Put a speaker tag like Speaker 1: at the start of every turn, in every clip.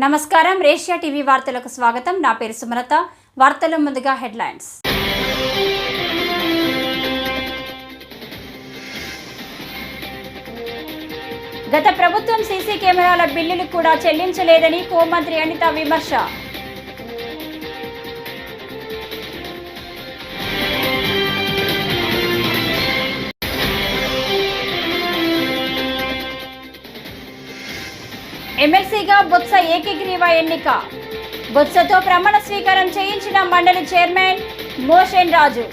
Speaker 1: నమస్కారం రేషియా టీవీ వార్తలకు స్వాగతం. నా పేరు సుమలత. వార్తల ముందుగా హెడ్లైన్స్. గత ప్రభుత్వం సీసీ కెమెరాల బిల్లులు కూడా చెల్లించలేదని హోంమంత్రి అనిత విమర్శ. ఎమ్మెల్సీగా బొత్స ఏకగ్రీవ ఎన్నిక. బొత్సతో ప్రమాణ స్వీకారం చేయించిన మండలి చైర్మన్ మోషన్ రాజు.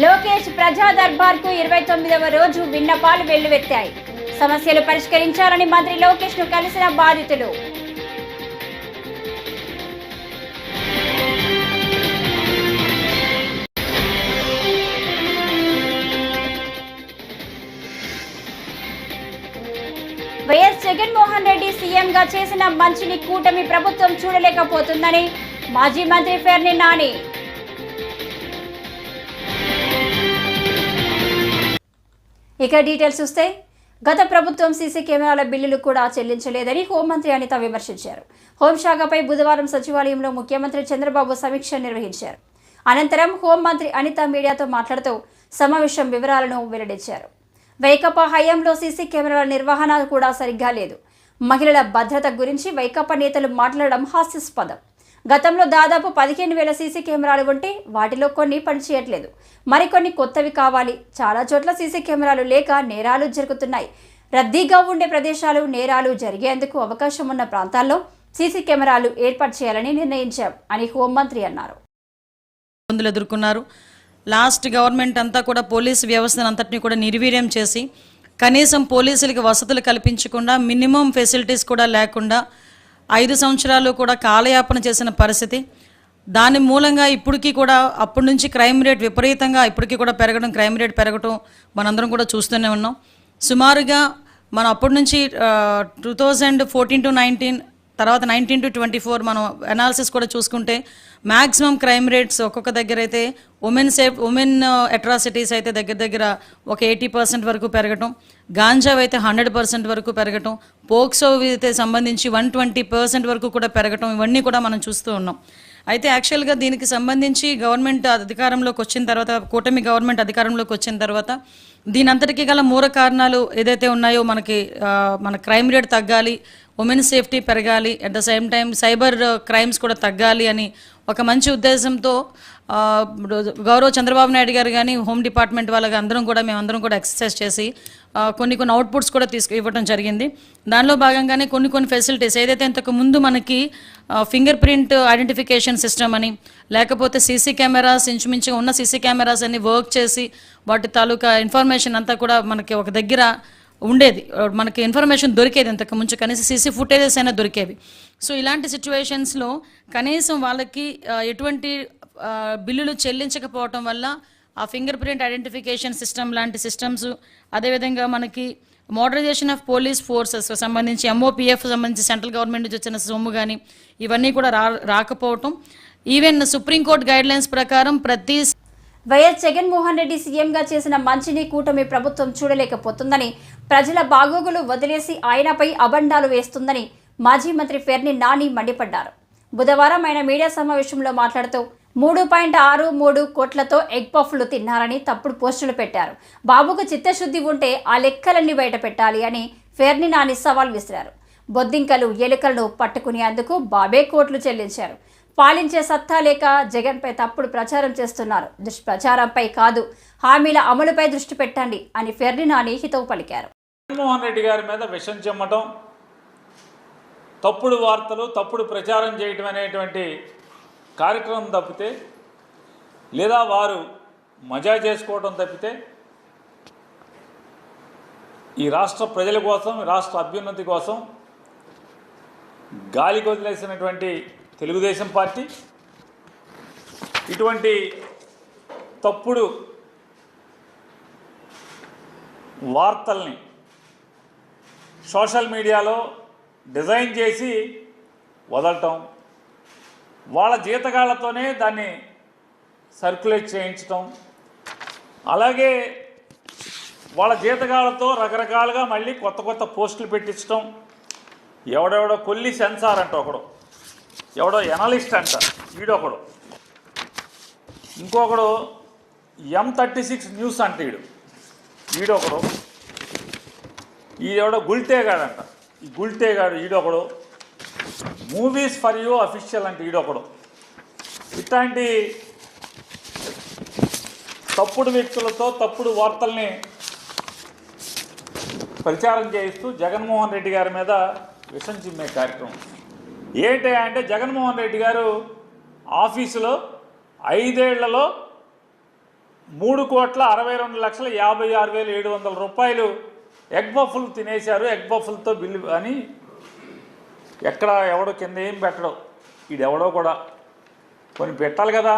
Speaker 1: లోకేష్ ప్రజా దర్బార్కు 29వ రోజు విన్నపాలు వెల్లువెత్తాయి. సమస్యలు పరిష్కరించాలని మంత్రి లోకేష్ ను కలిసిన బాధితులు. వైఎస్ జగన్మోహన్ రెడ్డి సీఎంగా చేసిన మంచిని కూటమి ప్రభుత్వం చూడలేకపోతుందని మాజీ మంత్రి ఫెర్ని నాని. ఇక డీటెయిల్స్ చూస్తే, గత ప్రభుత్వం సీసీ కెమెరాల బిల్లులు కూడా చెల్లించలేదని హోంమంత్రి అనిత విమర్శించారు. హోంశాఖపై బుధవారం సచివాలయంలో ముఖ్యమంత్రి చంద్రబాబు సమీక్ష నిర్వహించారు. అనంతరం హోంమంత్రి అనిత మీడియాతో మాట్లాడుతూ సమావేశం వివరాలను వెల్లడించారు. వైకాపా హయాంలో సీసీ కెమెరాల నిర్వహణ కూడా సరిగ్గా లేదు. మహిళల భద్రత గురించి వైకాపా నేతలు మాట్లాడడం హాస్యాస్పదం. గతంలో దాదాపు 15,000 సీసీ కెమెరాలు ఉంటే వాటిలో కొన్ని పనిచేయట్లేదు, మరికొన్ని కొత్తవి కావాలి. చాలా చోట్ల సీసీ కెమెరాలు లేక నేరాలు జరుగుతున్నాయి. రద్దీగా ఉండే ప్రదేశాలు, నేరాలు జరిగేందుకు అవకాశం ఉన్న ప్రాంతాల్లో సీసీ కెమెరాలు ఏర్పాటు చేయాలని నిర్ణయించాం అని హోంమంత్రి అన్నారు.
Speaker 2: ఎదుర్కొన్నారు. లాస్ట్ గవర్నమెంట్ అంతా కూడా పోలీసు వ్యవస్థను అంతటినీ కూడా నిర్వీర్యం చేసి కనీసం పోలీసులకి వసతులు కల్పించకుండా, మినిమం ఫెసిలిటీస్ కూడా లేకుండా 5 సంవత్సరాలు కూడా కాలయాపన చేసిన పరిస్థితి. దాని మూలంగా ఇప్పటికీ కూడా అప్పటి నుంచి క్రైమ్ రేట్ విపరీతంగా ఇప్పటికీ కూడా పెరగడం, క్రైమ్ రేట్ పెరగడం మనందరం కూడా చూస్తూనే ఉన్నాం. సుమారుగా మనం అప్పటి నుంచి 2014 to 19, తర్వాత 19 to 24 మనం అనాలిసిస్ కూడా చూసుకుంటే మ్యాక్సిమం క్రైమ్ రేట్స్ ఒక్కొక్క దగ్గర అయితే ఉమెన్ అట్రాసిటీస్ అయితే దగ్గర ఒక 80% వరకు పెరగటం, గాంజా అయితే 100% వరకు పెరగటం, పోక్సో అయితే సంబంధించి 120% వరకు కూడా పెరగటం, ఇవన్నీ కూడా మనం చూస్తూ ఉన్నాం. అయితే యాక్చువల్గా దీనికి సంబంధించి గవర్నమెంట్ అధికారంలోకి వచ్చిన తర్వాత, కూటమి గవర్నమెంట్ అధికారంలోకి వచ్చిన తర్వాత దీని అంతటికీ గల మూల కారణాలు ఏదైతే ఉన్నాయో, మన క్రైమ్ రేట్ తగ్గాలి, ఉమెన్ సేఫ్టీ పెరగాలి, at the same time cyber crimes కూడా తగ్గాలి అని ఒక మంచి ఉద్దేశంతో గౌరవ చంద్రబాబు నాయుడు గారు కానీ హోమ్ డిపార్ట్మెంట్ వాళ్ళకి మేమందరం కూడా ఎక్సర్సైజ్ చేసి కొన్ని అవుట్పుట్స్ కూడా ఇవ్వడం జరిగింది. దానిలో భాగంగానే కొన్ని ఫెసిలిటీస్ ఏదైతే ఇంతకు ముందు మనకి ఫింగర్ ప్రింట్ ఐడెంటిఫికేషన్ సిస్టమ్ అని, లేకపోతే సీసీ కెమెరాస్ ఇంచుమించుగా ఉన్న సీసీ కెమెరాస్ అన్ని వర్క్ చేసి వాటి తాలూకా ఇన్ఫర్మేషన్ అంతా కూడా మనకి ఒక దగ్గర ఉండేది, మనకి ఇన్ఫర్మేషన్ దొరికేది. ఇంతకు ముందు కనీసం సీసీ ఫుటేజెస్ అయినా దొరికేవి. సో ఇలాంటి సిచ్యువేషన్స్లో కనీసం వాళ్ళకి ఎటువంటి బిల్లులు చెల్లించకపోవటం వల్ల ఆ ఫింగర్ ప్రింట్ ఐడెంటిఫికేషన్ సిస్టమ్ లాంటి సిస్టమ్స్, అదేవిధంగా మనకి మోడరైజేషన్ ఆఫ్ పోలీస్ ఫోర్సెస్ సంబంధించి MOPF సంబంధించి సెంట్రల్ గవర్నమెంట్ నుంచి వచ్చిన సొమ్ము కానీ ఇవన్నీ కూడా రాకపోవటం, ఈవెన్ సుప్రీంకోర్టు గైడ్లైన్స్ ప్రకారం
Speaker 1: వైఎస్ జగన్మోహన్ రెడ్డి సీఎంగా చేసిన మంచిని కూటమి ప్రభుత్వం చూడలేకపోతుందని, ప్రజల బాగోగులు వదిలేసి ఆయనపై అబండాలు వేస్తుందని మాజీ మంత్రి ఫెర్ని నాని మండిపడ్డారు. బుధవారం ఆయన మీడియా సమావేశంలో మాట్లాడుతూ 3.63 కోట్లతో ఎగ్ పఫ్లు తిన్నారని తప్పుడు పోస్టులు పెట్టారు. బాబుకు చిత్తశుద్ధి ఉంటే ఆ లెక్కలన్నీ బయట పెట్టాలి అని ఫెర్ని నాని సవాల్ విసిరారు. బొద్దింకలు, ఎలుకలను పట్టుకునేందుకు బాబే కోట్లు చెల్లించారు. పాలించే సత్తా లేక జగన్పై తప్పుడు ప్రచారం చేస్తున్నారు. దుష్ప్రచారంపై కాదు, హామీల అమలుపై దృష్టి పెట్టండి అని ఫెర్ని నాని హితవు పలికారు.
Speaker 3: జగన్మోహన్ రెడ్డి గారి మీద విషం చెమ్మటం, తప్పుడు వార్తలు, తప్పుడు ప్రచారం చేయటం అనేటువంటి కార్యక్రమం తప్పితే, లేదా వారు మజా చేసుకోవడం తప్పితే ఈ రాష్ట్ర ప్రజల కోసం, రాష్ట్ర అభ్యున్నతి కోసం గాలికి వదిలేసినటువంటి తెలుగుదేశం పార్టీ ఇటువంటి తప్పుడు వార్తల్ని సోషల్ మీడియాలో డిజైన్ చేసి వదలటం, వాళ్ళ జీతగాళ్లతోనే దాన్ని సర్క్యులేట్ చేయించటం, అలాగే వాళ్ళ జీతగాళ్ళతో రకరకాలుగా మళ్ళీ కొత్త కొత్త పోస్టులు పెట్టించడం. ఎవడెవడో కొల్లి సెన్సార్ అంట ఒకడు, ఎవడో ఎనలిస్ట్ అంట వీడొకడు, ఇంకొకడు M36 న్యూస్ అంట వీడొకడు, ఈడెవడో గుల్టేగాడంట, ఈ గుల్టేగాడు ఈడొకడు, మూవీస్ ఫర్ యూ అఫీషియల్ అంటే ఈడొకడు. ఇట్లాంటి తప్పుడు వ్యక్తులతో తప్పుడు వార్తల్ని ప్రచారం చేయిస్తూ జగన్మోహన్ రెడ్డి గారి మీద విషం చిమ్మే కార్యక్రమం. ఏంటి అంటే జగన్మోహన్ రెడ్డి గారు ఆఫీసులో 5 ఏళ్లలో 3,62,56,700 రూపాయలు ఎగ్ బఫుల్ తినేశారు, ఎగ్ బఫుల్తో బిల్లు అని ఎక్కడ ఎవడో కింద ఏం పెట్టడం, వీడెవడో కూడా కొన్ని పెట్టాలి కదా.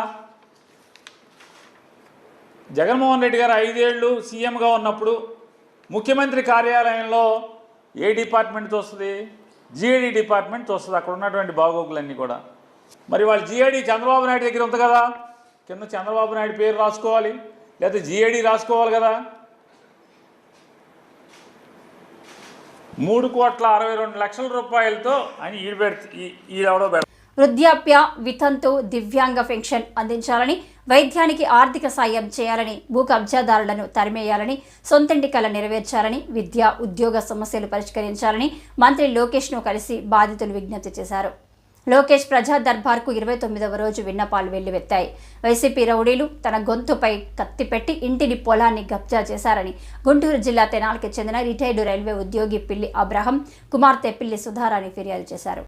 Speaker 3: జగన్మోహన్ రెడ్డి గారు 5 ఏళ్ళు సీఎంగా ఉన్నప్పుడు ముఖ్యమంత్రి కార్యాలయంలో ఏ డిపార్ట్మెంట్తో వస్తుంది? జిఐడి డిపార్ట్మెంట్తో వస్తుంది. అక్కడ ఉన్నటువంటి బాగోగులన్నీ కూడా. మరి వాళ్ళు జిఐడి చంద్రబాబు నాయుడు దగ్గర ఉంది కదా, కింద చంద్రబాబు నాయుడు పేరు రాసుకోవాలి, లేకపోతే జిఐడి రాసుకోవాలి కదా. 3,62,00,000 రూపాయలతో అని ఈడెవడో పెడతారు.
Speaker 1: వృద్ధాప్య, వితంతు, దివ్యాంగ పెన్షన్ అందించాలని, వైద్యానికి ఆర్థిక సాయం చేయాలని, భూ కబ్జాదారులను తరిమేయాలని, సొంతింటి కల నెరవేర్చాలని, విద్య, ఉద్యోగ సమస్యలు పరిష్కరించాలని మంత్రి లోకేష్ను కలిసి బాధితులు విజ్ఞప్తి చేశారు. లోకేష్ ప్రజా దర్బార్కు 29వ రోజు విన్నపాలు వెల్లువెత్తాయి. వైసీపీ రౌడీలు తన గొంతుపై కత్తి పెట్టి ఇంటిని, పొలాన్ని కబ్జా చేశారని గుంటూరు జిల్లా తెనాలికి చెందిన రిటైర్డ్ రైల్వే ఉద్యోగి పిల్లి అబ్రహం కుమార్తె పిల్లి సుధారాణి ఫిర్యాదు చేశారు.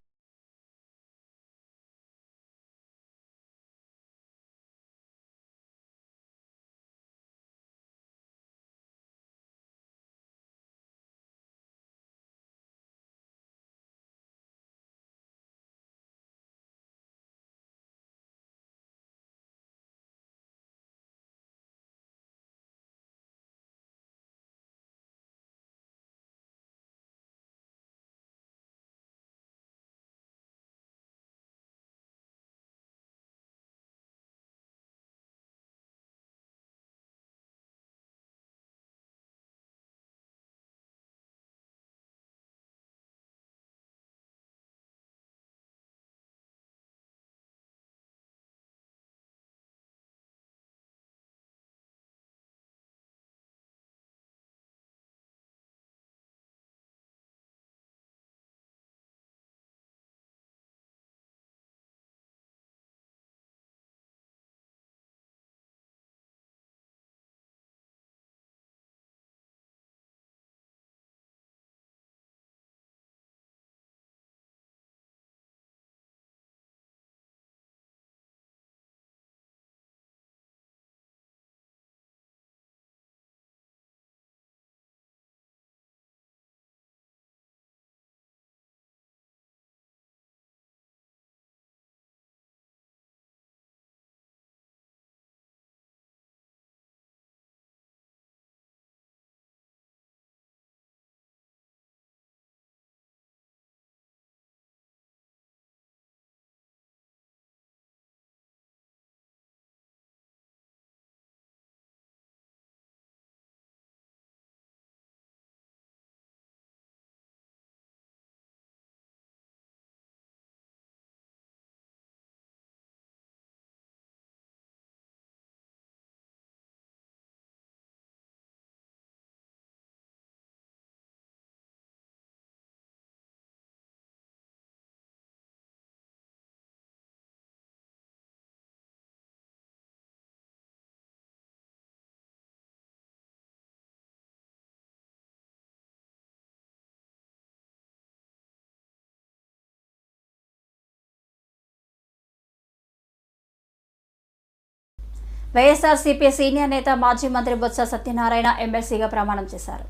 Speaker 1: వైఎస్ఆర్సీపీ సీనియర్ నేత మాజీ మంత్రి బొత్స సత్యనారాయణ ఎమ్మెల్సీగా ప్రమాణం చేశారు.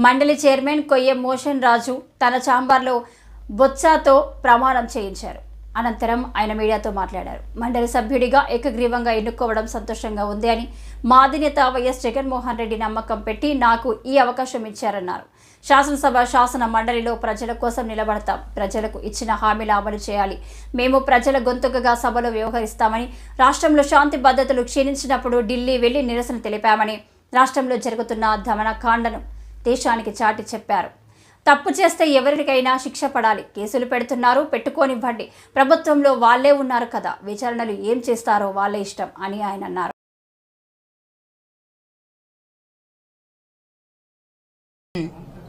Speaker 1: మండలి చైర్మన్ కొయ్యం మోషన్ రాజు తన ఛాంబర్లో బొత్సతో ప్రమాణం చేయించారు. అనంతరం ఆయన మీడియాతో మాట్లాడారు. మండలి సభ్యుడిగా ఏకగ్రీవంగా ఎన్నుకోవడం సంతోషంగా ఉంది అని, మా అధినేత వైఎస్ జగన్మోహన్ రెడ్డి నమ్మకం పెట్టి నాకు ఈ అవకాశం ఇచ్చారన్నారు. శాసనసభ శాసన మండలిలో ప్రజల కోసం నిలబడతాం. ప్రజలకు ఇచ్చిన హామీలు అమలు చేయాలి. మేము ప్రజల గొంతుకగా సభలో వ్యవహరిస్తామని, రాష్ట్రంలో శాంతి భద్రతలు క్షీణించినప్పుడు ఢిల్లీ వెళ్లి నిరసన తెలిపామని, రాష్ట్రంలో జరుగుతున్న దమనకాండను దేశానికి చాటి చెప్పారు. తప్పు చేస్తే ఎవరికైనా శిక్ష పడాలి. కేసులు పెడుతున్నారు, పెట్టుకోనివ్వండి. ప్రభుత్వంలో వాళ్లే ఉన్నారు కదా, విచారణలు ఏం చేస్తారో వాళ్ళే ఇష్టం అని ఆయన అన్నారు.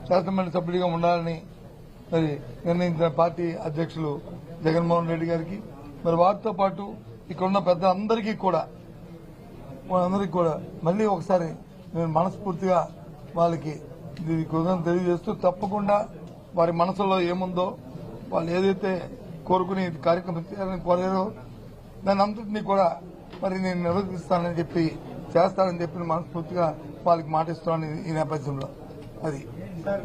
Speaker 4: శాసనమండలి సభ్యుడిగా ఉండాలని మరి నిర్ణయించిన పార్టీ అధ్యక్షులు జగన్మోహన్ రెడ్డి గారికి, మరి వారితో పాటు ఇక్కడున్న పెద్దలందరికీ కూడా మళ్ళీ ఒకసారి నేను మనస్ఫూర్తిగా వాళ్ళకి కృతజ్ఞతలు తెలియజేస్తూ, తప్పకుండా వారి మనసులో ఏముందో, వాళ్ళు ఏదైతే కోరుకుని కార్యక్రమం చేయాలని కోరారో దాని అంతటినీ కూడా మరి నేను నిర్వర్తిస్తానని చెప్పి చేస్తానని చెప్పి మనస్ఫూర్తిగా వాళ్ళకి మాటిస్తున్నాను ఈ నేపథ్యంలో. అది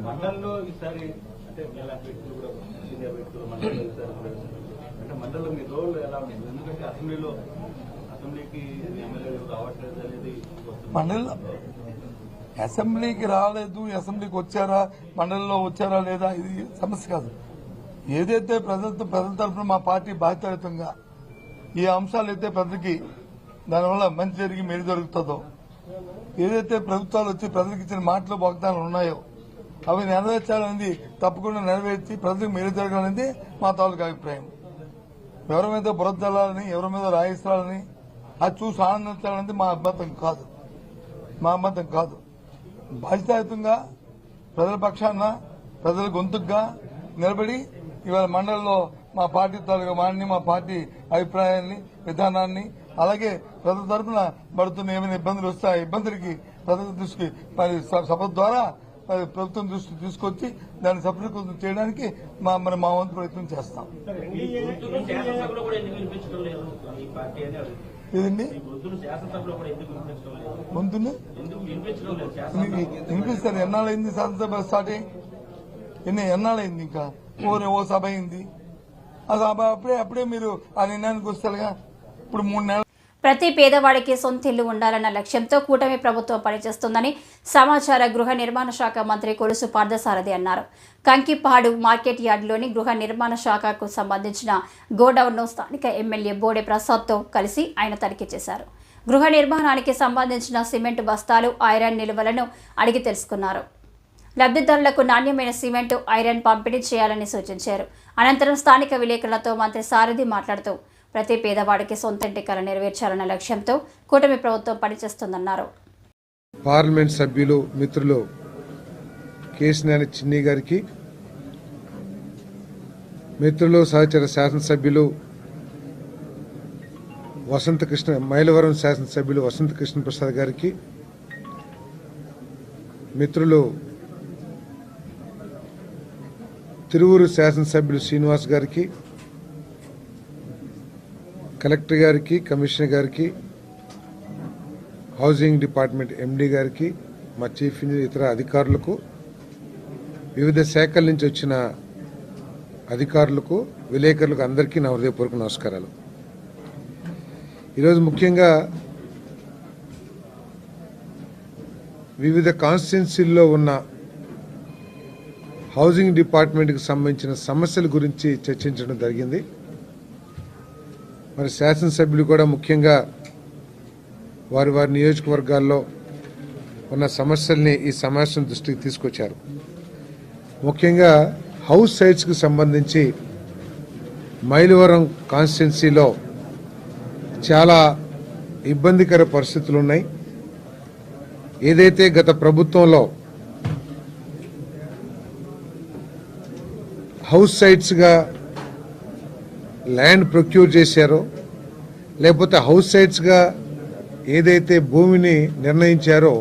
Speaker 5: మండలంలో ఈసారి అంటే మండలంలో మీ రోల్ ఎలా ఉంది? ఎందుకంటే అసెంబ్లీకి ఎమ్మెల్యేలు రావట్లేదు అనేది
Speaker 4: మండలిలో అసెంబ్లీకి రాలేదు, అసెంబ్లీకి వచ్చారా, మండలిలో వచ్చారా లేదా ఇది సమస్య కాదు. ఏదైతే ప్రజల తరఫున మా పార్టీ బాధ్యతంగా ఈ అంశాలు అయితే ప్రజలకి దానివల్ల మంచి జరిగి మేలు జరుగుతుందో, ఏదైతే ప్రభుత్వాలు వచ్చి ప్రజలకు ఇచ్చిన మాటలు వాగ్దానాలు ఉన్నాయో అవి నెరవేర్చాలనేది తప్పకుండా నెరవేర్చి ప్రజలకు మేలు జరగాలనేది మా తాలూకు అభిప్రాయం. ఎవరి మీద బురదలాలని, ఎవరి మీద రాయిస్తాలని అది చూసి ఆనందించాలనేది మా అభ్యంతరం కాదు. బాధ్యతాయుతంగా ప్రజల పక్షాన ప్రజల గొంతుగా నిలబడి ఇవాళ మండలిలో మా పార్టీ తాలూకా వాడిని, మా పార్టీ అభిప్రాయాన్ని, విధానాన్ని, అలాగే ప్రజల తరఫున పడుతున్న ఏమైనా ఇబ్బందులు వస్తే ఆ ఇబ్బందులకి ప్రజల దృష్టికి సభ ద్వారా ప్రభుత్వం దృష్టి తీసుకొచ్చి దాన్ని సఫలీకృతం చేయడానికి మా వంతు ప్రయత్నం చేస్తాం. ఏదండి గొంతుని వినిపిస్తారు? ఎన్నాళ్ళైంది శాసనసభ స్టార్ట్ అయ్యి? ఎన్నాళ్ళైంది? ఇంకా ఓ సభ అయింది. ఆ సభ అప్పుడే మీరు ఆ నిర్ణయానికి వస్తారుగా. ఇప్పుడు 3 నెలలు.
Speaker 1: ప్రతి పేదవాడికి సొంత ఇల్లు ఉండాలన్న లక్ష్యంతో కూటమి ప్రభుత్వం పనిచేస్తుందని సమాచార గృహ నిర్మాణ శాఖ మంత్రి కొలుసు పార్థసారథి అన్నారు. కంకిపాడు మార్కెట్ యార్డులోని గృహ నిర్మాణ శాఖకు సంబంధించిన గోడౌన్ను స్థానిక ఎమ్మెల్యే బోడే ప్రసాద్తో కలిసి ఆయన తనిఖీ చేశారు. గృహ నిర్మాణానికి సంబంధించిన సిమెంట్ బస్తాలు, ఐరన్ నిల్వలను అడిగి తెలుసుకున్నారు. లబ్ధిదారులకు నాణ్యమైన సిమెంటు, ఐరన్ పంపిణీ చేయాలని సూచించారు. అనంతరం స్థానిక విలేకరులతో మంత్రి సారథి మాట్లాడుతూ ప్రతి పేదవాడికి సొంత ఇంటి కల నెరవేర్చాలన్న లక్ష్యంతో కూటమి ప్రభుత్వం పనిచేస్తుందన్నారు.
Speaker 6: పార్లమెంట్ సభ్యులు మిత్రులు కేశినేని చిన్ని గారికి, మిత్రులు సహచర శాసనసభ్యులు మైలవరం శాసనసభ్యులు వసంత కృష్ణ ప్రసాద్ గారికి, మిత్రులు తిరువూరు శాసనసభ్యులు శ్రీనివాస్ గారికి, కలెక్టర్ గారికి, కమిషనర్ గారికి, హౌసింగ్ డిపార్ట్మెంట్ ఎండీ గారికి, మా చీఫ్ ఇంజనీర్, ఇతర అధికారులకు, వివిధ శాఖల నుంచి వచ్చిన అధికారులకు, విలేకరులకు అందరికీ నా హృదయపూర్వక నమస్కారాలు. ఈరోజు ముఖ్యంగా వివిధ కాన్స్టిట్యున్సీల్లో ఉన్న హౌసింగ్ డిపార్ట్మెంట్కి సంబంధించిన సమస్యల గురించి చర్చించడం జరిగింది. మరి శాసనసభ్యులు కూడా ముఖ్యంగా వారి నియోజకవర్గాల్లో ఉన్న సమస్యల్ని ఈ సమావేశం దృష్టికి తీసుకొచ్చారు. ముఖ్యంగా హౌస్ సైట్స్కి సంబంధించి మైలవరం కాన్స్టిట్యున్సీలో చాలా ఇబ్బందికర పరిస్థితులు ఉన్నాయి. ఏదైతే గత ప్రభుత్వంలో హౌస్ సైట్స్గా ల్యాండ్ ప్రొక్యూర్ చేశారో, లేకపోతే హౌస్ సైట్స్గా ఏదైతే భూమిని నిర్ణయించారో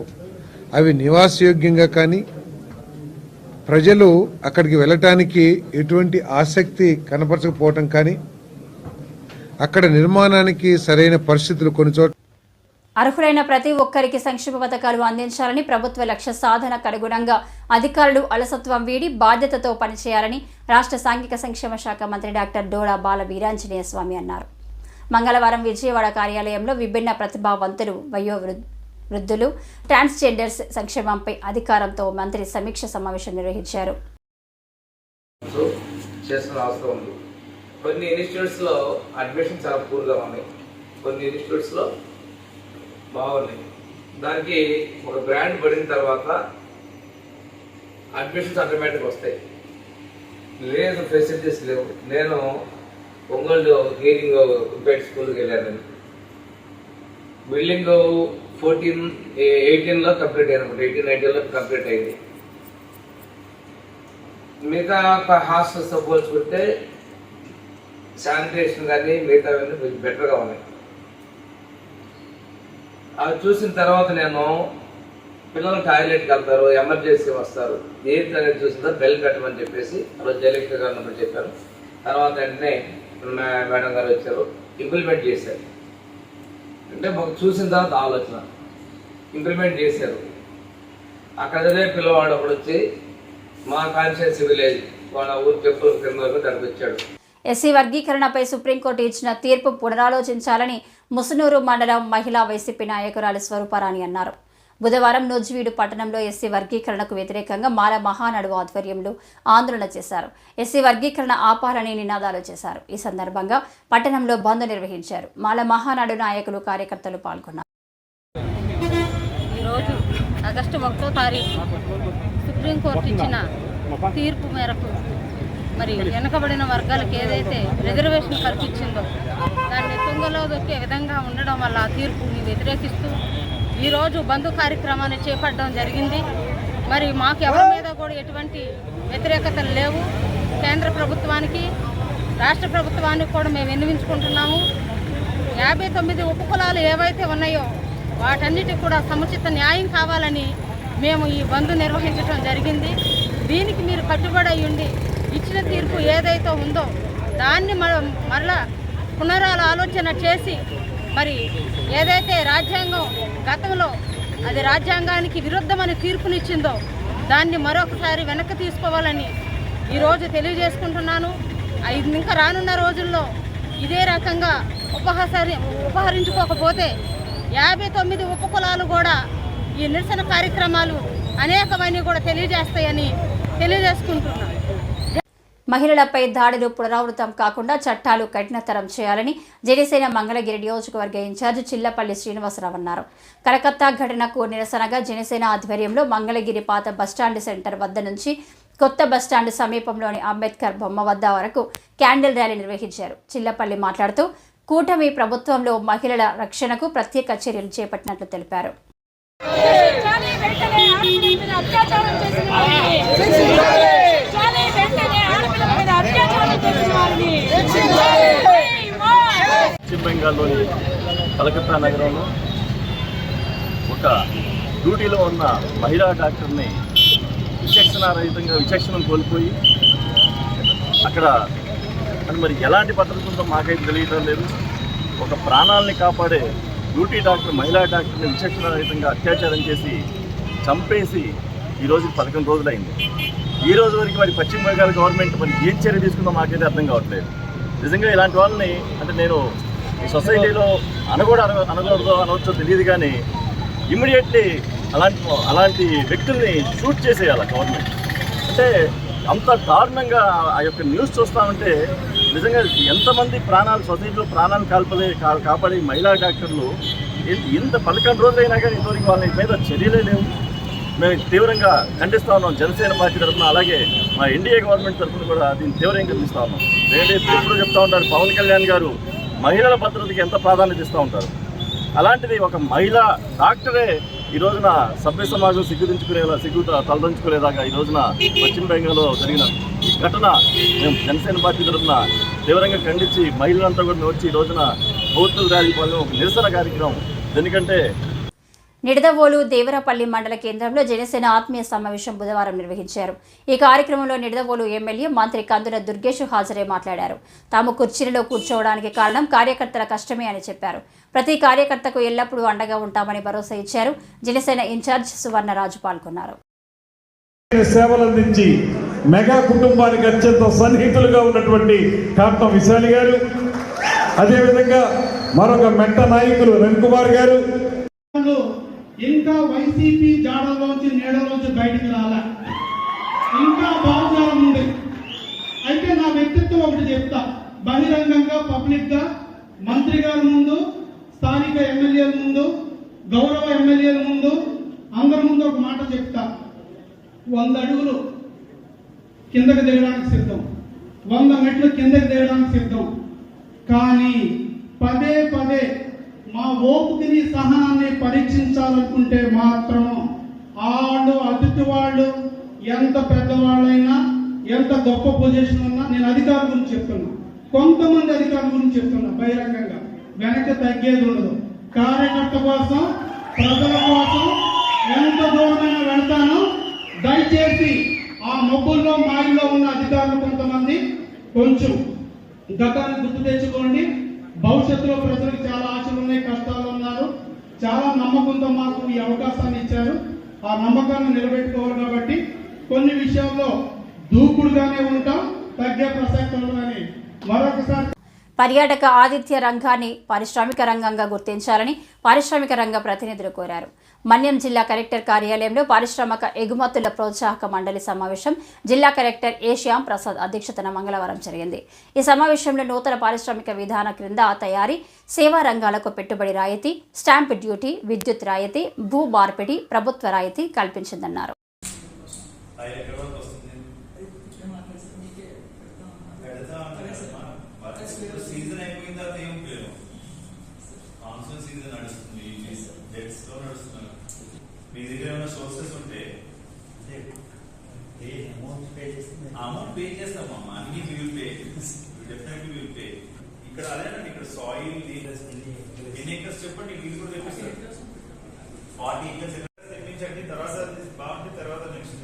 Speaker 6: అవి నివాసయోగ్యంగా కానీ, ప్రజలు అక్కడికి వెళ్ళటానికి ఎటువంటి ఆసక్తి కనపరచకపోవటం కానీ, అక్కడ నిర్మాణానికి సరైన పరిస్థితులు కొన్ని చోట్ల.
Speaker 1: అర్హులైన ప్రతి ఒక్కరికి సంక్షేమ పథకాలు అందించాలని ప్రభుత్వ లక్ష్య సాధనకు అనుగుణంగా అధికారులు అలసత్వం వీడి బాధ్యతతో పనిచేయాలని రాష్ట్ర సాంఘిక సంక్షేమ శాఖ మంత్రి డాక్టర్ డోడా బాల వీరాంజనేయ స్వామి అన్నారు. మంగళవారం విజయవాడ కార్యాలయంలో విభిన్న ప్రతిభావంతులు, వృద్ధులు, ట్రాన్స్జెండర్స్ సంక్షేమంపై అధికారంతో మంత్రి సమీక్ష సమావేశం నిర్వహించారు.
Speaker 7: కొన్ని ఇన్స్టిట్యూట్స్లో అడ్మిషన్ చాలా పూర్గా ఉన్నాయి, కొన్ని ఇన్స్టిట్యూట్స్లో బాగున్నాయి. దానికి ఒక బ్రాండ్ పడిన తర్వాత అడ్మిషన్స్ ఆటోమేటిక్గా వస్తాయి. లేదు, ఫెసిలిటీస్ లేవు. నేను ఒంగోలు హీరింగ్ ఇంపేర్డ్ స్కూల్కి వెళ్ళాను. బిల్డింగ్ 18లో కంప్లీట్ అయింది, 1819లో కంప్లీట్ అయింది. మిగతా హాస్టల్స్తో పోల్చుకుంటే శానిటేషన్ కానీ మిగతావన్నీ కొంచెం బెటర్గా ఉన్నాయి. అవి చూసిన తర్వాత నేను పిల్లలు టాయిలెట్కి వెళ్తారు, ఎమర్జెన్సీ వస్తారు, ఏంటి అనేది చూసిన తర్వాత బెల్ పెట్టమని చెప్పేసి రోజు జయలక్ష్మి గారు ఉన్నప్పుడు చెప్పాను. తర్వాత వెంటనే మేడం గారు వచ్చారు, ఇంప్లిమెంట్ చేశారు. అంటే మాకు చూసిన తర్వాత ఆలోచన ఇంప్లిమెంట్ చేశారు. అక్కడ చదివే పిల్లవాడు ఒకడు వచ్చి మా కాన్స్టిట్యుయెన్సీ విలేజ్ వాళ్ళ ఊరు చెప్పుల కింద వరకు దానికి వచ్చాడు.
Speaker 1: ఎస్సీ వర్గీకరణపై సుప్రీంకోర్టు ఇచ్చిన తీర్పు పునరాలోచించాలని ముసునూరు మండలం మహిళా వైసీపీ నాయకురాలు స్వరూపారాణి అన్నారు. బుధవారం నూజివీడు పట్టణంలో ఎస్సీ వర్గీకరణకు వ్యతిరేకంగా మాల మహానాడు ఆధ్వర్యంలో ఆందోళన చేశారు. ఎస్సీ వర్గీకరణ ఆపాలని నినాదాలు చేశారు. ఈ సందర్భంగా పట్టణంలో బంద్ నిర్వహించారు. మాల మహానాడు నాయకులు, కార్యకర్తలు పాల్గొన్నారు.
Speaker 8: ఈరోజు ఆగస్టు 1వ తారీఖు సుప్రీంకోర్టు ఇచ్చిన తీర్పు మేరకు మరి వెనుకబడిన వర్గాలకు ఏదైతే రిజర్వేషన్ కల్పించిందో దాన్ని తుంగలో దొక్కే విధంగా ఉండడం వల్ల ఆ తీర్పుని వ్యతిరేకిస్తూ ఈరోజు బంద్ కార్యక్రమాన్ని చేపట్టడం జరిగింది. మరి మాకు ఎవరి మీద కూడా ఎటువంటి వ్యతిరేకతలు లేవు. కేంద్ర ప్రభుత్వానికి, రాష్ట్ర ప్రభుత్వానికి కూడా మేము విన్నవించుకుంటున్నాము. 59 ఉపకులాలు ఏవైతే ఉన్నాయో వాటన్నిటికి కూడా సముచిత న్యాయం కావాలని మేము ఈ బంద్ నిర్వహించడం జరిగింది. దీనికి మీరు కట్టుబడి ఉండి ఇచ్చిన తీర్పు ఏదైతే ఉందో దాన్ని మరలా పునరాలోచన చేసి మరి ఏదైతే రాజ్యాంగం గతంలో అది రాజ్యాంగానికి విరుద్ధమని తీర్పునిచ్చిందో దాన్ని మరొకసారి వెనక్కి తీసుకోవాలని ఈరోజు తెలియజేసుకుంటున్నాను. ఇంకా రానున్న రోజుల్లో ఇదే రకంగా ఉపహరించుకోకపోతే 59 ఉపకులాలు కూడా ఈ నిరసన కార్యక్రమాలు అనేకమైనవి కూడా తెలియజేస్తాయని తెలియజేసుకుంటున్నాను.
Speaker 1: మహిళలపై దాడులు పునరావృతం కాకుండా చట్టాలు కఠినతరం చేయాలని జనసేన మంగళగిరి నియోజకవర్గ ఇన్ఛార్జ్ చిల్లపల్లి శ్రీనివాసరావు అన్నారు. కలకత్తా ఘటనకు నిరసనగా జనసేన ఆధ్వర్యంలో మంగళగిరి పాత బస్టాండ్ సెంటర్ వద్ద నుంచి కొత్త బస్టాండ్ సమీపంలోని అంబేద్కర్ బొమ్మ వద్ద వరకు క్యాండిల్ ర్యాలీ నిర్వహించారు. చిల్లపల్లి మాట్లాడుతూ కూటమి ప్రభుత్వంలో మహిళల రక్షణకు ప్రత్యేక చర్యలు చేపట్టినట్లు తెలిపారు.
Speaker 5: పశ్చిమ బెంగాల్లోని కలకత్తా నగరంలో ఒక డ్యూటీలో ఉన్న మహిళా డాక్టర్ని విచక్షణ కోల్పోయి అక్కడ మరి ఎలాంటి పద్ధతి ఉందో మాకైతే తెలియడం లేదు. ఒక ప్రాణాలని కాపాడే డ్యూటీ డాక్టర్, మహిళా డాక్టర్ని విచక్షణారహితంగా అత్యాచారం చేసి చంపేసి ఈరోజు 11 రోజులైంది. ఈ రోజు వరకు మరి పశ్చిమ బెంగాల్ గవర్నమెంట్ మరి ఏం చర్య తీసుకుందో మాకైతే అర్థం కావట్లేదు. నిజంగా ఇలాంటి వాళ్ళని అంటే నేను ఈ సొసైటీలో అనవచ్చో తెలియదు, కానీ ఇమ్మీడియట్లీ అలాంటి వ్యక్తుల్ని షూట్ చేసేయాలి గవర్నమెంట్. అంటే అంత దారుణంగా ఆ యొక్క న్యూస్ చూస్తామంటే నిజంగా ఎంతమంది ప్రాణాలు సొసైటీలో ప్రాణాలు కాపాడే మహిళా డాక్టర్లు ఇంత 11 రోజులైనా కానీ ఇంతవరకు వాళ్ళ మీద చర్యలే లేవు. మేము తీవ్రంగా ఖండిస్తూ ఉన్నాం జనసేన పార్టీ తరఫున, అలాగే మా ఎన్డీఏ గవర్నమెంట్ తరఫున కూడా దీన్ని తీవ్రంగా ఖండిస్తూ ఉన్నాం. ఎప్పుడు చెప్తూ ఉంటారు పవన్ కళ్యాణ్ గారు మహిళల భద్రతకి ఎంత ప్రాధాన్యత ఇస్తూ ఉంటారు. అలాంటిది ఒక మహిళా డాక్టరే ఈ రోజున సభ్య సమాజం సిగ్గు తలదంచుకునేలాగా ఈ రోజున పశ్చిమ బెంగాల్లో జరిగిన ఈ ఘటన మేము జనసేన పార్టీ తరఫున తీవ్రంగా ఖండించి మహిళలంతా కూడా వచ్చి ఈ రోజున బౌద్ధ ర్యాలీ పాల్గొని ఒక నిరసన కార్యక్రమం. ఎందుకంటే
Speaker 1: నిడదవోలు దేవరపల్లి మండల కేంద్రంలో జనసేన ఆత్మీయ సమావేశం బుధవారం నిర్వహించారు. ఈ కార్యక్రమంలో నిడదవోలు ఎమ్మెల్యే మంత్రి కందుల దుర్గేష్ హాజరై మాట్లాడారు. తాము కుర్చీలలో కూర్చోవడానికి కారణం కార్యకర్తల కష్టమే అని చెప్పారు. ప్రతి కార్యకర్తకు ఎల్లప్పుడూ అండగా ఉంటామని భరోసా ఇచ్చారు. జనసేన ఇన్ఛార్జ్ సువర్ణరాజు పాల్గొన్నారు.
Speaker 9: సేవలందించి మెగా కుటుంబానికి అత్యంత సన్నిహితులుగా ఉన్నటువంటి కాట్న విశాలి గారు, అదేవిధంగా మరొక మెట్ట నాయకులు రవికుమార్ గారు
Speaker 10: ఇంకా వైసీపీ జాడలోంచి నీడలోంచి బయటికి రాలే, ఇంకా బాగుండాలం ఉంది. అయితే నా వ్యక్తిత్వం ఒకటి చెప్తా, బహిరంగంగా పబ్లిక్గా మంత్రి గారి ముందు, స్థానిక ఎమ్మెల్యేల ముందు, గౌరవ ఎమ్మెల్యేల ముందు, అందరి ముందు ఒక మాట చెప్తా. 100 అడుగులు కిందకి దిగడానికి సిద్ధం, 100 మెట్లు కిందకి దిగడానికి సిద్ధం. కానీ పదే పదే మా ఓపికని సహనాన్ని పరీక్షించాలనుకుంటే మాత్రం వాళ్ళు అతిథి వాళ్ళు ఎంత పెద్దవాళ్ళైనా ఎంత గొప్ప పొజిషన్ ఉన్నా, నేను అధికారుల గురించి చెప్తున్నా, కొంతమంది అధికారుల గురించి చెప్తున్నా బహిరంగంగా, వెనక్కి తగ్గేది ఉండదు. కార్యకర్త కోసం, ప్రజల కోసం ఎంత దూరమైనా వెళ్తాను. దయచేసి ఆ మబ్బుల్లో మాయలో ఉన్న అధికారులు కొంతమంది కొంచెం గతాన్ని గుర్తు తెచ్చుకోండి. భవిష్యత్తులో ప్రజలకు చాలా ఆశలు ఉన్నాయి, కష్టాలు ఉన్నారు. చాలా నమ్మకంతో మాకు ఈ అవకాశాన్ని ఇచ్చారు. ఆ నమ్మకాన్ని నిలబెట్టుకోవాలి. కాబట్టి కొన్ని విషయాల్లో దూకుడుగానే ఉంటాం, తగ్గే ప్రసక్తి ఉండదని మరొకసారి.
Speaker 1: పర్యాటక ఆతిథ్య రంగాన్ని పారిశ్రామిక రంగంగా గుర్తించాలని పారిశ్రామిక రంగ ప్రతినిధులు కోరారు. మన్యం జిల్లా కలెక్టర్ కార్యాలయంలో పారిశ్రామిక ఎగుమతుల ప్రోత్సాహక మండలి సమావేశం జిల్లా కలెక్టర్ ఏ శ్యామ్ ప్రసాద్ అధ్యక్షతన మంగళవారం జరిగింది. ఈ సమావేశంలో నూతన పారిశ్రామిక విధాన క్రింద తయారీ, సేవా రంగాలకు పెట్టుబడి రాయితీ, స్టాంప్ డ్యూటీ, విద్యుత్ రాయితీ, భూ మార్పిడి ప్రభుత్వ రాయితీ కల్పించిందన్నారు.
Speaker 11: సీజన్ అయిపోయిన తర్వాత ఏం ఉపయోగం? మాన్సూన్ సీజన్ నడుస్తుంది, డెట్స్ లో నడుస్తున్నారు. మీ దగ్గర ఏమైనా సోర్సెస్ ఉంటే అమౌంట్ పే చేస్తామమ్మా, అన్ని will pay, definitely will pay. ఇక్కడ అదేనండి, ఇక్కడ సాయిల్ ఎన్ని ఏకర్స్ చెప్పండి, ఇది కూడా తెప్పిస్తారు. 40 ఏకర్స్ తెప్పించండి, తర్వాత బాగుంటే తర్వాత నెక్స్ట్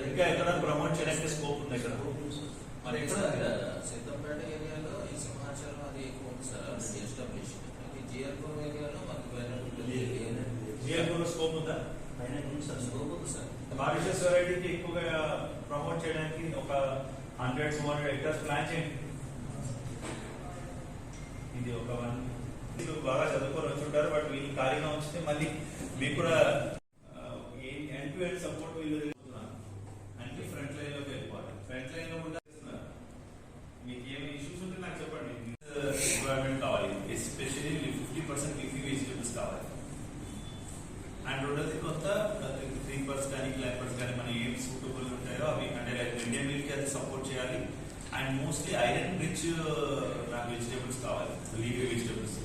Speaker 11: ఇంకా ఎక్కడ ప్రమోట్ చేయడానికి స్కోప్ ఉంది ఇక్కడ. మరి ఎక్కడ సిద్ధంపేట ఏరియాలో ఈ సింహాచలం అది ఎక్కువ ఉంది సార్, ఎస్టాబ్లిష్. జిఆర్పూర్ ఏరియాలో జిఆర్పూర్ స్కోప్ ఉందా? స్కోప్ ఉంది సార్. మారిషస్ వెరైటీకి ఎక్కువగా ప్రమోట్ చేయడానికి ఒక 100-200 హెక్టార్స్ ప్లాన్ చేయండి. ఇది ఒక 1 బాగా చదువుకొని వచ్చుంటారు, బట్ వీళ్ళు ఖాళీగా ఉంచితే మళ్ళీ మీకు కూడా ఎండ్ టు ఎండ్ సపోర్ట్ వీళ్ళు అంటే ఫ్రంట్ లైన్ లోకి వెళ్ళిపోవాలి. ఫ్రంట్ లైన్ లో కూడా మీకు ఏమి ఇష్యూస్ ఉంటే నాకు చెప్పండి. రిక్వైర్మెంట్ కావాలి, ఎస్పెషల్లీ 50% లీఫీ వెజిటబుల్స్ కావాలి. అండ్ రెండోది కొత్త క్రీపర్స్ కానీ క్లాపర్స్ కానీ మన ఏం సూటబుల్ ఉంటాయో అవి, అంటే ఇండియన్ మిల్క్ అది సపోర్ట్ చేయాలి. అండ్ మోస్ట్లీ ఐరన్ రిచ్ నాకు వెజిటబుల్స్ కావాలి, లీఫీ వెజిటబుల్స్.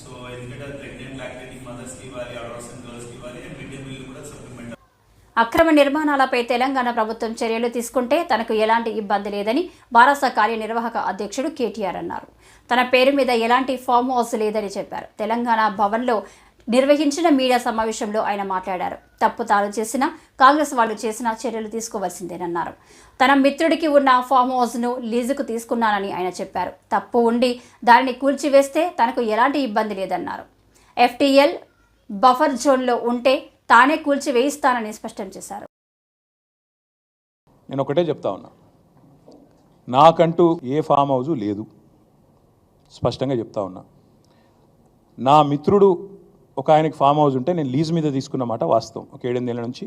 Speaker 11: సో ఎందుకంటే అది ప్రెగ్నెంట్ లాక్టేటింగ్ మదర్స్ కి ఇవ్వాలి, అడాలసెంట్ గర్ల్స్ కి ఇవ్వాలి. అండ్ మిడ్ డే మీల్ కూడా సప్లిమెంట్.
Speaker 1: అక్రమ నిర్మాణాలపై తెలంగాణ ప్రభుత్వం చర్యలు తీసుకుంటే తనకు ఎలాంటి ఇబ్బంది లేదని బారాస కార్యనిర్వాహక అధ్యక్షుడు కేటీఆర్ అన్నారు. తన పేరు మీద ఎలాంటి ఫామ్ హౌస్ లేదని చెప్పారు. తెలంగాణ భవన్లో నిర్వహించిన మీడియా సమావేశంలో ఆయన మాట్లాడారు. తప్పు తాను చేసినా, కాంగ్రెస్ వాళ్ళు చేసినా చర్యలు తీసుకోవాల్సిందేనన్నారు. తన మిత్రుడికి ఉన్న ఫామ్ హౌస్ను లీజుకు తీసుకున్నానని ఆయన చెప్పారు. తప్పు ఉండి దానిని కూల్చివేస్తే తనకు ఎలాంటి ఇబ్బంది లేదన్నారు. FTL బఫర్ జోన్లో ఉంటే తానే కూల్చి వేయిస్తానని స్పష్టం చేశారు.
Speaker 12: నేను ఒకటే చెప్తా ఉన్నా, నాకంటూ ఏ ఫామ్ హౌజు లేదు, స్పష్టంగా చెప్తా ఉన్నా. నా మిత్రుడు ఒక ఆయనకి ఫామ్ హౌస్ ఉంటే నేను లీజ్ మీద తీసుకున్న మాట వాస్తవం. ఒక 7-8 ఏళ్ళ నుంచి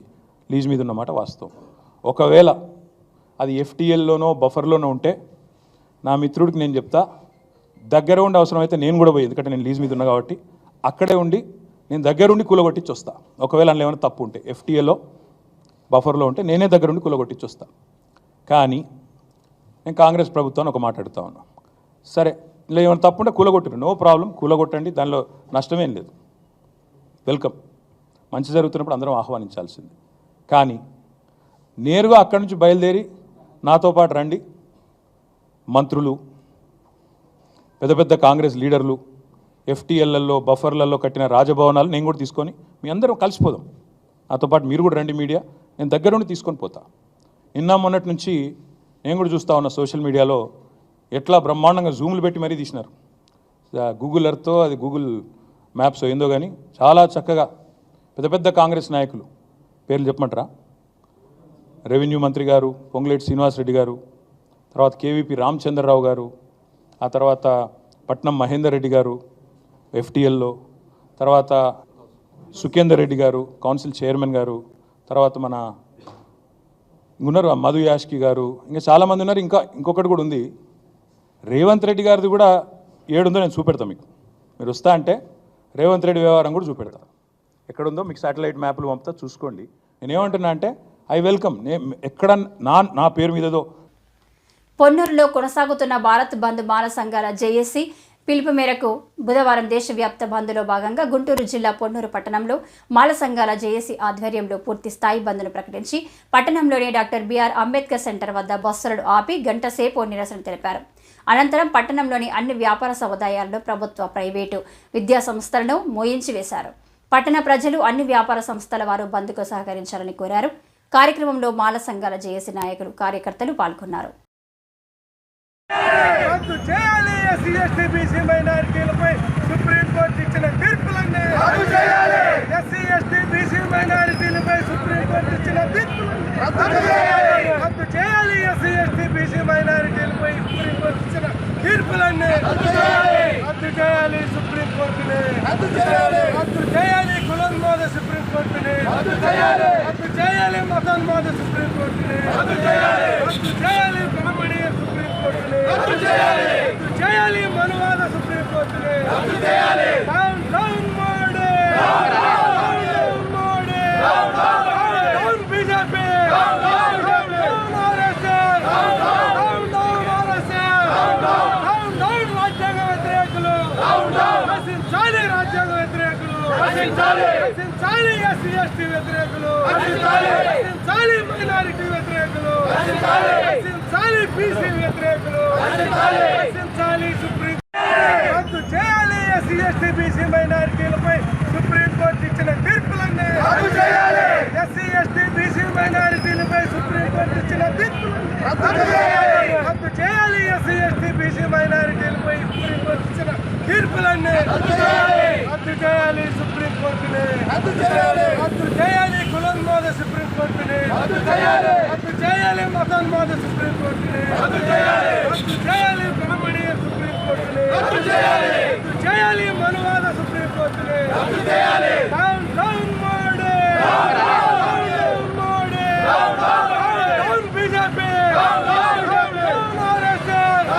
Speaker 12: లీజ్ మీద ఉన్నమాట వాస్తవం. ఒకవేళ అది FTLలోనో బఫర్లోనో ఉంటే నా మిత్రుడికి నేను చెప్తా, దగ్గర ఉండి అవసరం అయితే నేను కూడా పోయి, ఎందుకంటే నేను లీజ్ మీద ఉన్నా కాబట్టి అక్కడే ఉండి నేను దగ్గరుండి కూలగొట్టించి వస్తా. ఒకవేళ అందులో ఏమైనా తప్పు ఉంటే FTLలో బఫర్లో ఉంటే నేనే దగ్గరుండి కూలగొట్టించి వస్తా. కానీ నేను కాంగ్రెస్ ప్రభుత్వాన్ని ఒక మాట అడుగుతా ఉన్నా, సరే ఇలా ఏమైనా తప్పు ఉంటే కూలగొట్టిరు, నో ప్రాబ్లం, కూలగొట్టండి, దానిలో నష్టమేం లేదు, వెల్కమ్. మంచి జరుగుతున్నప్పుడు అందరం ఆహ్వానించాల్సింది. కానీ నేరుగా అక్కడి నుంచి బయలుదేరి నాతో పాటు రండి మంత్రులు, పెద్ద పెద్ద కాంగ్రెస్ లీడర్లు, ఎఫ్టీఎల్లలో బఫర్లలో కట్టిన రాజభవనాలు నేను కూడా తీసుకొని మీ అందరం కలిసిపోదాం. నాతో పాటు మీరు కూడా రండి మీడియా, నేను దగ్గరుండి తీసుకొని పోతా. నిన్న మొన్నటి నుంచి నేను కూడా చూస్తూ ఉన్నా సోషల్ మీడియాలో ఎట్లా బ్రహ్మాండంగా జూములు పెట్టి మరీ తీసినారు. గూగుల్ ఎర్త్తో అది గూగుల్ మ్యాప్స్ ఏందో కానీ చాలా చక్కగా పెద్ద పెద్ద కాంగ్రెస్ నాయకులు పేర్లు చెప్పమంటారా? రెవెన్యూ మంత్రి గారు పొంగులేటి శ్రీనివాసరెడ్డి గారు, తర్వాత కేవీపీ రామచంద్రరావు గారు, ఆ తర్వాత పట్నం మహేందర్ రెడ్డి గారు ఎఫ్టీఎల్లో, తర్వాత సుఖేందర్ రెడ్డి గారు కౌన్సిల్ చైర్మన్ గారు, తర్వాత మన ఉన్నారు మధు యాష్కి గారు, ఇంకా చాలామంది ఉన్నారు. ఇంకొకటి కూడా ఉంది, రేవంత్ రెడ్డి గారిది కూడా ఏడుందో నేను చూపెడతాను మీకు. మీరు వస్తా అంటే రేవంత్ రెడ్డి వ్యవహారం కూడా చూపెడతా. ఎక్కడుందో మీకు శాటిలైట్ మ్యాప్లు పంపుతా, చూసుకోండి. నేనేమంటున్నా అంటే ఐ వెల్కమ్. ఎక్కడ నా పేరు మీదదో.
Speaker 1: పొన్నూరులో కొనసాగుతున్న భారత్ బంద్ మాల సంఘాల జేఏసీ పిలుపు మేరకు బుధవారం దేశవ్యాప్త బంద్లో భాగంగా గుంటూరు జిల్లా పొన్నూరు పట్టణంలో మాల సంఘాల జేఏసీ ఆధ్వర్యంలో పూర్తి స్థాయి బంద్ను ప్రకటించి పట్టణంలోని డాక్టర్ బిఆర్ అంబేద్కర్ సెంటర్ వద్ద బస్సులను ఆపి గంట సేపు నిరసన తెలిపారు. అనంతరం పట్టణంలోని అన్ని వ్యాపార సముదాయాల్లో ప్రభుత్వ, ప్రైవేటు విద్యా సంస్థలను మోయించి వేశారు. పట్టణ ప్రజలు అన్ని వ్యాపార సంస్థల వారు బంద్కు సహకరించాలని కోరారు. కార్యక్రమంలో మాల సంఘాల జేఏసీ నాయకులు, కార్యకర్తలు పాల్గొన్నారు.
Speaker 13: రద్దు చేయాలి ఎస్సీ ఎస్టీ బీసీ మైనారిటీలపై సుప్రీంకోర్టు ఇచ్చిన తీర్పులన్నీ రద్దు చేయాలి. ఎస్సీ ఎస్టీ బీసీ మైనారిటీలపై సుప్రీంకోర్టు ఇచ్చిన తీర్పులన్నీ రద్దు చేయాలి. రద్దు చేయాలి ఎస్సీ ఎస్టీ బీసీ మైనారిటీలపై సుప్రీంకోర్టు ఇచ్చిన తీర్పులన్నీ రద్దు చేయాలి. రద్దు చేయాలి సుప్రీంకోర్టుని రద్దు చేయాలి. రద్దు చేయాలి కులోన్మాద సుప్రీంకోర్టుని రద్దు చేయాలి. రద్దు చేయాలి మతోన్మాద సుప్రీంకోర్టుని రద్దు చేయాలి. రద్దు చేయాలి బ్రాహ్మణీయ సుప్రీంకోర్టుని రద్దు చేయాలి. రద్దు చేయాలి మనువాద సుప్రీంకోర్టుని రద్దు చేయాలి. Down down Modi, down Modi, down BJP, down RSS, down down RSS, down down రాజ్యాంగ వ్యతిరేకులు, రక్షించాలి రాజ్యాంగ వ్యతిరేకులు, రక్షించాలి ఎస్సీ ఎస్టీ వ్యతిరేకులు, రక్షించాలి మైనారిటీ వ్యతిరేకులు, రక్షించాలి బీసీ వ్యతిరేకులు, రక్షించాలి సుప్రీం. రద్దు చేయాలి ఎస్సీ ఎస్టీ బీసీ మైనారిటీలపై సుప్రీంకోర్టు ఇచ్చిన తీర్పులన్నీ రద్దు చేయాలి. ఎస్సీ ఎస్టీ బీసీ మైనారిటీలపై సుప్రీంకోర్టు ఇచ్చిన తీర్పులన్నీ రద్దు చేయాలి. రద్దు చేయాలి ఎస్సీ ఎస్టీ బీసీ మైనారిటీలపై సుప్రీంకోర్టు ఇచ్చిన తీర్పులన్నీ రద్దు చేయాలి. రద్దు చేయాలి సుప్రీంకోర్టుని రద్దు చేయాలి. రద్దు చేయాలి కులోన్మాద సుప్రీంకోర్టుని రద్దు చేయాలి. రద్దు చేయాలి మతోన్మాద సుప్రీంకోర్టుని రద్దు చేయాలి. రద్దు చేయాలి బ్రాహ్మణీయ సుప్రీంకోర్టుని రద్దు చేయాలి. రద్దు చేయాలి మనువాద సుప్రీంకోర్టుని రద్దు చేయాలి. Down down Modi, down Modi, down BJP, down RSS,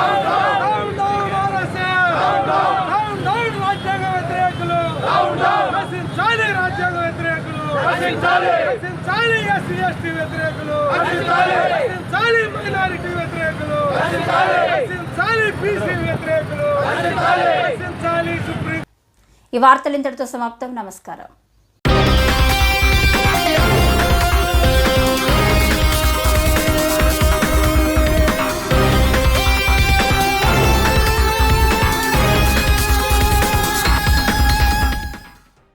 Speaker 13: down down RSS, down down రాజ్యాంగ వ్యతిరేకులు, రక్షించాలి రాజ్యాంగ వ్యతిరేకులు, రక్షించాలి ఎస్సీ ఎస్టీ వ్యతిరేకులు, రక్షించాలి మైనారిటీ వ్యతిరేకులు, రక్షించాలి బీసీ వ్యతిరేకులు, రక్షించాలి సుప్రీం.
Speaker 1: ఈ వార్తలు ఇంతటితో సమాప్తం. నమస్కారం.